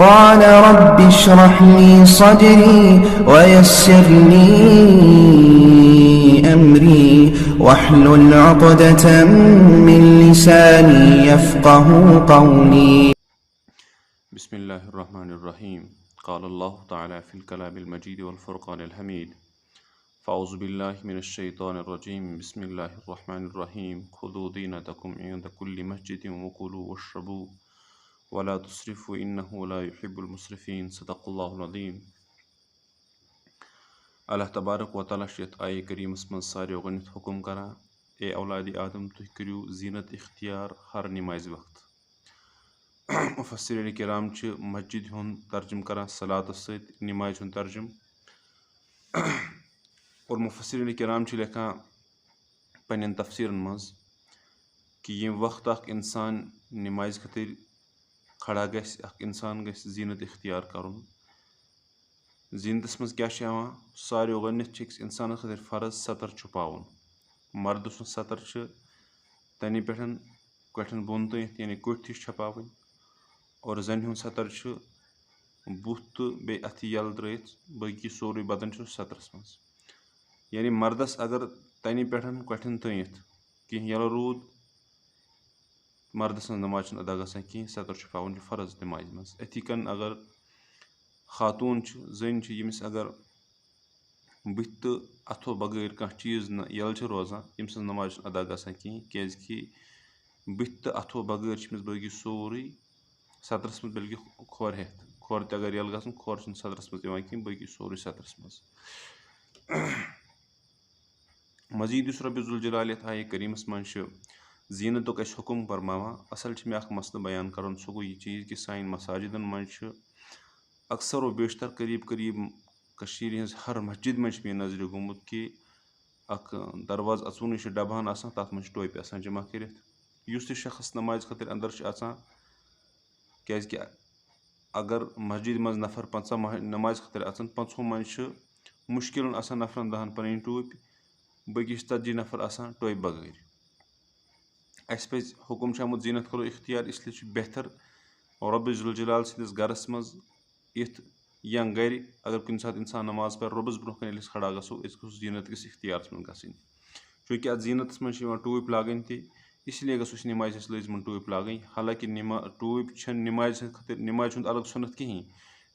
قال رب اشرح لي صدري ويسر لي أمري واحلل عقدة من لساني يفقه قولي. بسم الله الرحمن الرحيم. قال الله تعالى في الكلام المجيد والفرقان الحميد. فأعوذ بالله من الشيطان الرجيم. بسم الله الرحمن الرحيم. خذوا زينتكم عند كل مسجد وكلوا واشربوا ولا تسرفوا إنه لا يحب المسرفين. صدق الله العظيم. اللہ تبارک و تعالیٰ چھُ یتھ آیہِ کریٖمس منٛز ساروِیو گۄڈنٮ۪تھ حُکم کران، اے اولادِ آدم تُہۍ کٔرِو زیٖنت اختیار ہر نمازِ وقتہٕ. مُفسِریٖنِ کِرام چھِ مسجد ہُنٛد ترجُمہٕ کران صلاتس سۭتۍ، نمازِ ہُنٛد ترجُمہٕ. اور مُفسِریٖنِ کِرام چھِ لیکھان پننٮ۪ن تفسیٖرن منٛز کہِ ییٚمہِ وقتہٕ اکھ انسان نمازِ خٲطرٕ کھڑا گژھِ، اکھ انسان گژھِ زیٖنت اختیار کرُن. زیٖنتس منٛز کیٛاہ چھُ یِوان؟ ساروِیو گۄڈنٮ۪تھ چھِ أکِس اِنسانس خٲطرٕ فرض سطر چھُپاوُن. مردٕ سُنٛد سطر چھُ تنہِ پٮ۪ٹھ کۄٹھٮ۪ن بۄن تانٮ۪تھ یعنی کوٚٹھۍ تہِ چھپاوٕنۍ، اور زنہِ ہُنٛد سطر چھُ بُتھ تہٕ بیٚیہِ اَتھٕ یَلہٕ ترٲیِتھ، باقٕے سورُے بدن چھُ سطرس منٛز. یعنی مردس اگر تنہِ پٮ۪ٹھ کۄٹھٮ۪ن تانٮ۪تھ کینٛہہ یَلہٕ روٗد، مردٕ سٕنٛز نماز چھنہٕ ادا گژھان کِہینۍ، سطر چھُپاوُن چھُ فرض نمازِ منٛز. اِتھٕے کٔنۍ اگر خاتوٗن چھِ، زٔنۍ چھِ، ییٚمِس اگر بٕتھِ تہٕ اَتھو بغٲر کانٛہہ چیٖز نہٕ یَلہٕ چھِ روزان، ییٚمہِ سٕنٛز نماز چھنہٕ ادا گژھان کِہینۍ، کیازِ کہِ بٕتھِ تہٕ اَتھو بغٲر چھِ أمِس باقٕے سورُے سطرس منٛز، بلکہِ کھۄر ہٮ۪تھ. کھۄر تہِ اگر یَلہٕ گژھُن، کھۄر چھُنہٕ سطرس منٛز یِوان کِہینۍ، باقٕے سورُے سطرس منٛز. مزیٖد یُس رۄبِ ذوالجلال یتھ آیہِ کریٖمس منٛز چھُ زیٖنتُک اَسہِ حُکم فرماوان، اصل چھُ مےٚ اکھ مسلہٕ بیان کرُن. سُہ گوٚو یہِ چیٖز کہِ سانہِ مساجِدن منٛز چھُ اکثر و بیشتر قریٖب کٔشیٖرِ ہِنٛز ہر مسجد منٛز چھُ مےٚ نظرِ گوٚمُت کہِ اکھ دروازٕ اژوُنٕے چھُ ڈبہٕ ہن آسان، تتھ منٛز چھِ ٹوپہِ آسان جمع کٔرِتھ. یُس تہِ شخص نمازِ خٲطرٕ انٛدر چھُ اژان، کیازِ کہِ اگر مسجد منٛز نفر 50 نمازِ خٲطرٕ اژان، 50 منٛز چھُ مُشکِلن آسان نفرن 10 پنٕنۍ ٹوپۍ، باقٕے چھِ 40 نفر آسان ٹوپہِ بغٲر. اَسہِ پزِ حُکم چھُ آمُت زیٖنت کرو اختیار، اس لیے چھُ بہتر رۄبِ ذوالجلال سٕنٛدِس گرس منٛز یِتھ یا گرِ اگر کُنہِ ساتہٕ انسان نماز پرِ، رۄبس برونٛہہ کَنہِ ییٚلہِ أسۍ کھڑا گژھو، أسۍ گژھو زیٖنت کِس اختیارس منٛز گژھٕنۍ. چوٗنٛکہِ اتھ زیٖنتس منٛز چھِ یِوان ٹوٗپۍ لاگٕنۍ تہِ، اس لیے گژھو أسۍ نمازِ ہٕنٛز لٲزمن ٹوٗپۍ لاگٕنۍ. حالانکہِ ٹوٗپۍ چھنہٕ نمازِ ہٕنٛدِ خٲطرٕ نمازِ ہُنٛد الگ سُنت کِہینۍ،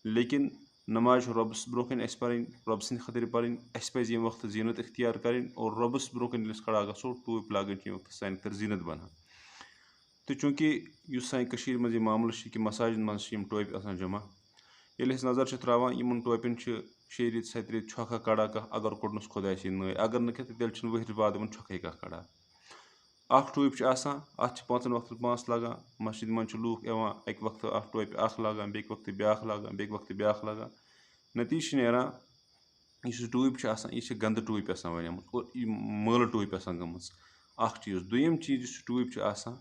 لیکن نماز چھُ رۄبس برونٛہہ کَنہِ اَسہِ پرٕنۍ، رۄبہٕ سٕنٛدِ خٲطرٕ پرٕنۍ. اَسہِ پزِ ییٚمہِ وقتہٕ زیٖنت اختیار کرٕنۍ، اور رۄبس برونٛہہ کَنہِ ییٚلہِ أسۍ کھڑا گژھو، ٹوٗپۍ لاگٕنۍ چھِ ییٚمہِ وقتہٕ سانہِ خٲطرٕ زیٖنت بنان. تہٕ چوٗنٛکہِ یُس سانہِ کٔشیٖرِ منٛز یہِ معاملہٕ چھُ کہِ مساجِد منٛز چھِ یِم ٹوپہِ آسان جمع، ییٚلہِ أسۍ نظر چھِ تراوان یِمن ٹوپٮ۪ن چھِ 6 ریٚتۍ 7 ریٚتۍ چھۄکھا کڑا کانٛہہ، اگر کوٚڑنس خۄداے سٕنٛدۍ نٲے، اگر نہٕ کینٛہہ تیٚلہِ چھُنہٕ ؤہٕرۍ بعد یِمن چھۄکھے کانٛہہ کڑان. اکھ ٹوٗپۍ چھُ آسان، اتھ چھِ 5 وقتن 5 لگان. مسجد منٛز چھِ لوٗکھ یِوان اکہِ وقتہٕ اکھ ٹوپہِ اکھ لاگان، بیٚکہِ وقتہٕ بیاکھ لاگان، بیٚکہِ وقتہٕ بیاکھ لاگان. نٔتیٖجہٕ چھُ نیران یُس یہِ ٹوٗپۍ چھِ آسان، یہِ چھِ گنٛدٕ ٹوٗپۍ آسان بنیمٕژ، اور یہِ مٲلہٕ ٹوٗپۍ آسان گٔمٕژ. اکھ چیٖز. دوٚیِم چیٖز یُس یہِ ٹوٗپۍ چھُ آسان،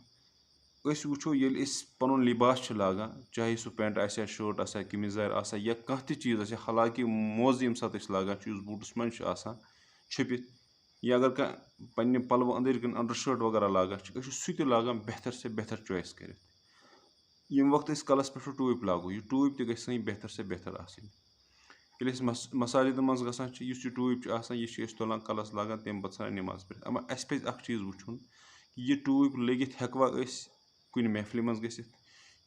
أسۍ وٕچھو ییٚلہِ أسۍ پنُن لِباس چھِ لاگان، چاہے سُہ پینٹ آسیا، شٲٹ آسیا، قمیٖض یزار آسیا، یا کانٛہہ تہِ چیٖز آسہِ، حالانکہِ موزٕ ییٚمہِ ساتہٕ أسۍ لاگان چھِ، یُس بوٗٹس منٛز چھُ آسان چھٔپِتھ، یا اگر کانٛہہ پننہِ پلوٕ أنٛدٕرۍ کِنۍ انڈر شٲٹ وغیرہ لاگان چھِ، أسۍ چھِ سُہ تہِ لاگان بہتر سے بہتر چویِس کٔرِتھ. ییٚمہِ وقتہٕ أسۍ کلس پٮ۪ٹھ ٹوٗپۍ لاگو، یہِ ٹوٗپۍ تہِ گژھِ سٲنۍ بہتر سے بہتر آسٕنۍ. ییٚلہِ أسۍ مساجدن منٛز گژھان چھِ، یُس یہِ ٹوٗپۍ چھُ آسان، یہِ چھِ أسۍ تُلان کلس لاگان، تمہِ پتہٕ ژھٕنان نماز پٔرِتھ. اما اَسہِ پزِ اکھ چیٖز وٕچھُن کہِ یہِ ٹوٗپۍ لٲگِتھ ہٮ۪کوا أسۍ کُنہِ محفلہِ منٛز گٔژھِتھ،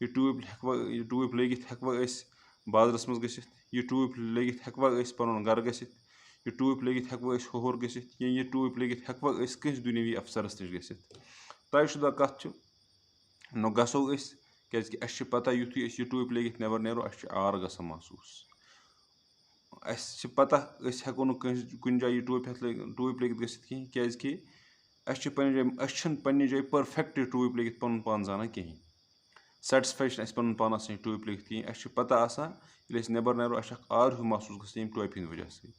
یہِ ٹوٗپۍ لٲگِتھ ہٮ۪کوا أسۍ بازرس منٛز گٔژھِتھ، یہِ ٹوٗپۍ لٲگِتھ ہٮ۪کوا أسۍ پنُن گرٕ گٔژھِتھ، یہِ ٹوٗپۍ لٲگِتھ ہٮ۪کوا أسۍ ہُہُر گٔژھِتھ، یا یہِ ٹوٗپۍ لٲگِتھ ہٮ۪کوا أسۍ کٲنٛسہِ دُنیٲوی افسرس نِش گٔژھِتھ. طے شُدا کتھ چھِ، نہ گژھو أسۍ، کیازِ کہِ اَسہِ چھِ پتہ یِتھُے أسۍ یہِ ٹوٗپۍ لٲگِتھ نٮ۪بر نیرو، اَسہِ چھُ عار گژھان محسوٗس. اَسہِ چھِ پتہ أسۍ ہٮ۪کو نہٕ کُنہِ جایہِ یہِ ٹوٗپۍ لٲگِتھ گٔژھِتھ کِہینۍ، کیازِ کہِ أسۍ چھِنہٕ پننہِ جایہِ پٔرفیکٹ ٹوٗپۍ لٲگِتھ پنُن پان زانان کِہینۍ. سیٹٕسفاے چھِنہٕ اَسہِ پنُن پان آسان یہِ ٹوٗپۍ لٲگِتھ کِہینۍ. اَسہِ چھِ پتہ آسان ییٚلہِ أسۍ نٮ۪بر نیرو، اَسہِ چھُ اکھ عار ہیوٗ محسوٗس گژھان ییٚمہِ ٹوپہِ ہِنٛدِ وجہ سۭتۍ.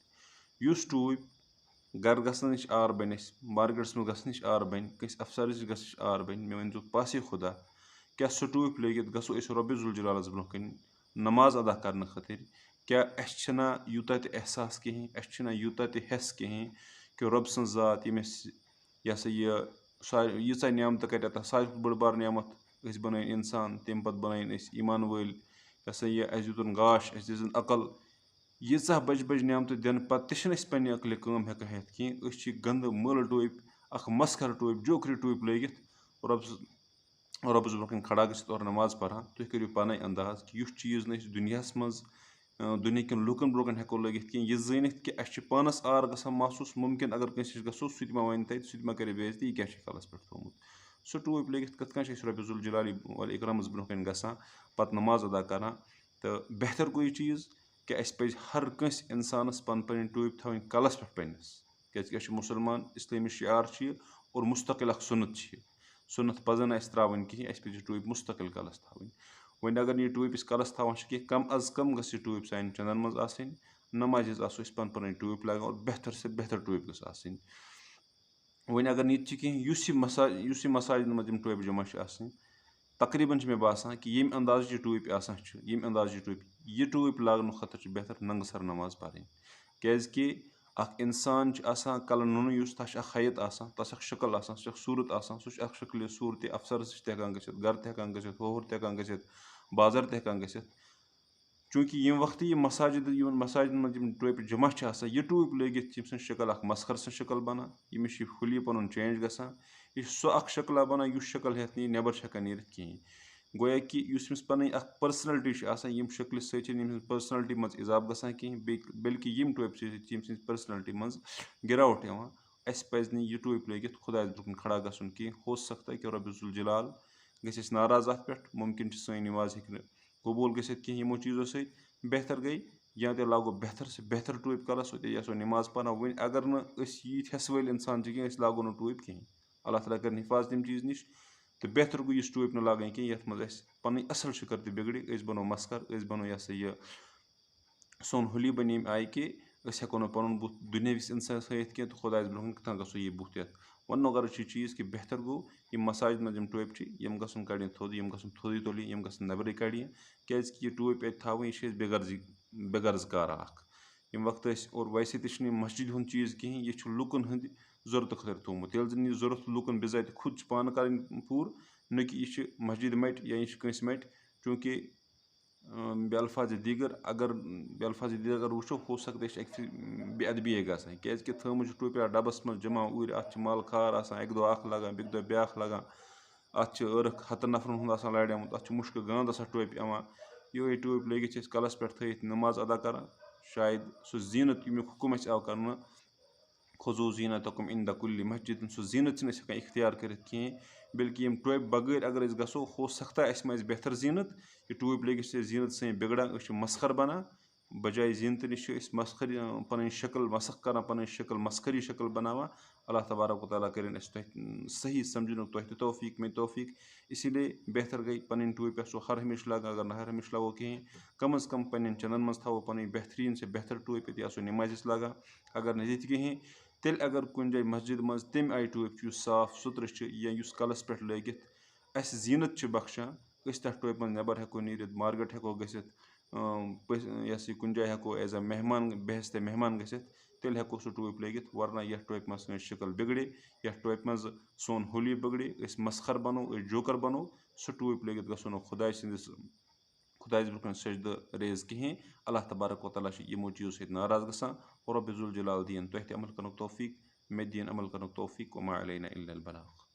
یُس ٹوٗپۍ گرٕ گژھنہٕ نِش عار بنہِ اَسہِ، مارکیٹس منٛز گژھنہٕ نِش عار بنہِ، کٲنٛسہِ افسرس نِش گژھنہٕ نِش عار بنہِ، مےٚ ؤنۍزیو پاسے خۄدا کیٛاہ سُہ ٹوٗپۍ لٲگِتھ گژھو أسۍ رۄبِ ذوالجلالس برونٛہہ کَنہِ نماز ادا کرنہٕ خٲطرٕ؟ کیٛاہ اَسہِ چھِنہ یوٗتاہ تہِ احساس کِہینۍ، اَسہِ چھِنہ یوٗتاہ تہِ حٮ۪س کِہینۍ کہِ رۄبہٕ سٕنٛز ذات ییٚمۍ اَسہِ یہِ ہسا یہِ ییٖژاہ نعمتہٕ کرِ عطا، ساروی کھۄتہٕ بٔڑ بار نعمت أسۍ بنٲیِن انسان، تمہِ پتہٕ بنٲیِن أسۍ ایٖمان وٲلۍ، हसा यह अस दितुन गाश अस दिसन अकल यीचा बज बज नियामत दिन पत्ते पे अकल कम हेकान हेत कहीं गंद मल टोप मस्खर टोप जोकरी टोप लगित रब्बस ब्रोह खड़ा गसित और नमाज पढ़ान तुम करो पान अंदाज कि युथ चीज़ न दुनिया मज दुनिया कन लूकन ब्रोह हेको लगित कह यह जानित कि अस पानस आर गसान महसूस मुमकिन अगर कंस गो सह मा वन तत सह मा कर बेजती यह क्या कलस पे थोमुत सह टोप लगित कत कन रब्बि जुल जलाली वल इकरामस ब्रोह कन गसान पत नमाज अदा करान तो बेहतर गो यह चीज़ कि अस पज हर कंस इंसानस पन पन टोप थवन कलस पे पन्नस क्या मुसलमान इस्लामी शियार और मुस्तकिल सुन्नत सुन्नत पजन अस त्रावन कहीं अस पे टोप मुस्तकिल कलस थवन वन अगर यह टोप कलस थवान कह कम अज कम गस टोप सान चंदन मज आसन नमाज आसो पन पन टोप लगान और बेहतर से बेहतर टोप गस आसन वन अगर ये कह मसाजिद मज टोप जमा तकरीबन मे बासान कि ये अंदाज टोप आसान अंदाज टोप लागन खतर बेहतर नंग सर नमाज पढ़ क्या इंसान कल नुन हैत तस शक्ल सूरत सह शक्ल सूरत अफसर हेकान गर हेकान होर हेकान बाजार हेकान चूँकि ये वक्त ये मसाजिद मज टोप जमा यह टोप लगित यम शक्ल मस्खर सं शक्ल बनान यमिश हुली पन चेंज गसान यह सह शक्ल बनान युस शक्ल हेत नबर हेकान नीर कहें गोया कि पन पर्सनलिटी यम शक्ल सम पर्सनलिटी मज इजाफ गसान कहें बल्कि यम टोप सम पर्सनलिटी मज गिरावट अस पज यह टोप लगित खुदायस ब्रोह खड़ा गसन कहें हो सकता है कि रब्बि जुल जलाल गस नाराज अत पे मुमकिन सन नमाज हे कबूल गसित कहें यमो चीज़ों सत्य बेहतर गई या तो लागो बेहतर से बेहतर टोप कलस वो नमाज पढ़ा वन अगर नीत हस वल इंसान कहें लागो न टोप कहें अल्लाह ताला कर हिफाजत तम चीज़ नश तो बेहतर गो इस टोप न लागन कहें ये मज पन असल शक्ल तो बिगड़ बनो मस्कर बनो यह सोन हुली बन आय कि हेको पन बुत दुनियाविस इंसान हथ कह तो खुदायस ब्रोह कत गो यह बुत यत वन गर्ज चीज़ कि बेहतर गो यम मसाजिद मज टोप यम गसन कड़न थोद यम गसन थोदी तुल यम गसन नबर कड़न क्या यह टोप थवन यह बेगर्ज कार यम वक्त और वैसे तो मस्जिद हूँ चीज़ कहें यह लुकन हंद जरूरत खतर थोमुत ये जन यह जरूरत लुकन बिजात खुद पान कर पूर न कि यह मस्जिद मट या यह कंस मट चूँकि बेअल्फाज दीगर अगर बेअल्फाज दीगर वो हो सकता है बेअदबी गसान क्या थमुत टोप डबस मज जमा उर अत मल खार अक दह लगान बेक दह ब्या लगान अत अर्ख हतन नफरन हूँ लड़ियामुत अत मुश्क गांद टोप ये टोप लगित कलस पे थत नमाज अदा कर शायद सह जीनत यमुक हुकुम आव कर खुजू जीनतकुम इंद कुल्लि मस्जिद सह जीनत हेकान इख्तियार कर कहें बल्कि यम टोप बगैर अगर गो हो सकता है अस बेहतर जीनत यह टोप लगित जीनत सन बिगड़ान मस्खर बनान बजाय जीनत नश मस्खर पन शक्ल मसख कर पन शक्ल मस्खरी शक्ल बनावान अल्लाह तबारक व तआला कर सही समझन तुह तौफीक मे तौफीक इसीलिए बेहतर गई पन टोप सो हर हमेश लागा अगर न हर हमेश लगो कहें कम अज़ कम पन चंदन मज थो पन बेहतरीन से बेहतर टोप ये नमाज लागा अगर न कहें तेल अगर कुन जाए मस्जिद मज तम आई टोप साफ सुथर या कलस पे लगित अस जीनत बख्शान तथ टोप मज नबर हेको नीर मार्केट हेको गसित यह कुन जाए हेको एज अ मेहमान बेहस्त मेहमान गसित तेल हेको सह टोप लगित वरना यह टोप मज सन शक्ल बिगड़े यह टोप मज सोन होली बिगड़े मस्खर बनो जोकर बनो सह टोप लगित गो खुदा खुदायस ब्रोह सजद रेज कहें अल्लाह तबारक व तआला यमो चीज़ों सत नाराज गसान और रब्बि जुल जलाल दीन तुह अमल कर तौफीक मे दीन अमल कर तौफीक वमा अलैना इल्लल बलाग।